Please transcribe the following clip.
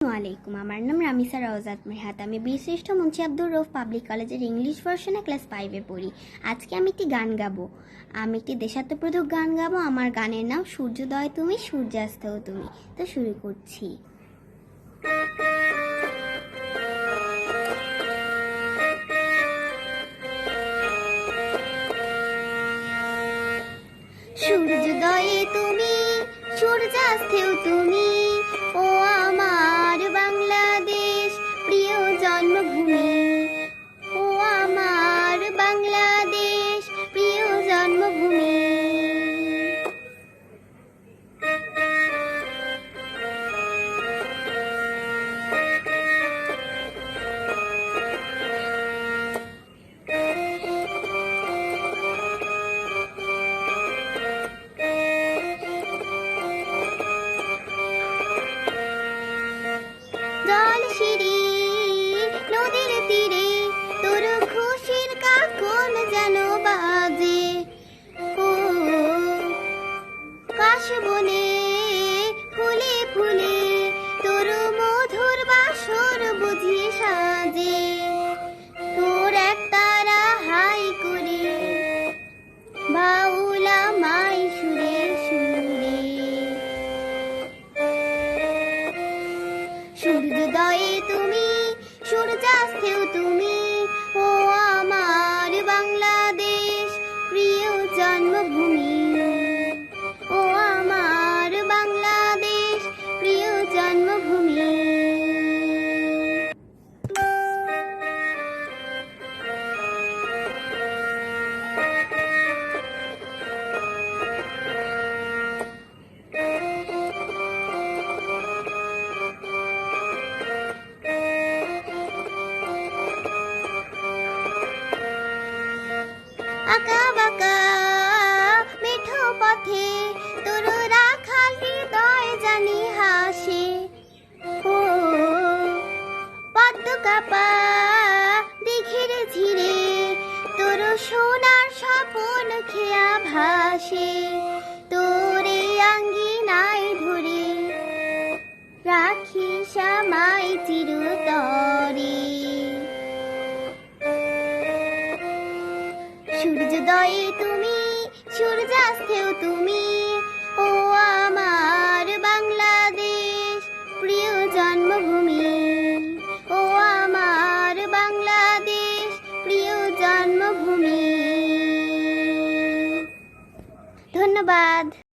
আসসালামাইকুম, আমার নাম রামিসা রওজাত মেহাত। আমি বীরশ্রেষ্ঠ মুন্সি আব্দুর রউফ পাবলিক কলেজের ইংলিশ ভার্সনে ক্লাস 5-এ পড়ি। আজকে আমি একটি গান গাবো। আমি একটি দেশাত্মবোধক গান গাবো। আমার গানের নাম সূর্যোদয় তুমি সূর্যাস্তও তুমি। তো শুরু করছি। সূর্যোদয়ে তুমি সূর্যাস্তেও তুমি, ও আমার বাংলাদেশ প্রিয় জন্মভূমি। ও আমার বাংলাদেশ প্রিয় জন্মভূমি। জলশিরি নদীর তীরে তোর খুশির কাকন যেন বাজে। ও কাশবনে ফুলে ফুলে তোর মধুর বাসর বুঝি সাজে। তোর এক তারা হাই করে বাউলা মাই সুরে সুরে। সূর্যোদয়ে তুমি সূর্যাস্তেও তুমি, ও আমার বাংলাদেশ প্রিয় জন্মভূমি। ও আমার বাংলাদেশ প্রিয় জন্মভূমি। আঁকা বাঁকা মেঠো পথে তোর রাখাল হৃদয় জানি হাসে। ও পদ্ম কাপা দিঘির ঝিরে তোর সোনার স্বপন খেয়া ভাসে। তোরে আঙ্গিনায় ধরে রাখি শ্যামাই চিরতরে। সূর্যোদয়ে তুমি সূর্যাস্তেও তুমি, ও আমার বাংলাদেশ প্রিয় জন্মভূমি। ও আমার বাংলাদেশ প্রিয় জন্মভূমি। ধন্যবাদ।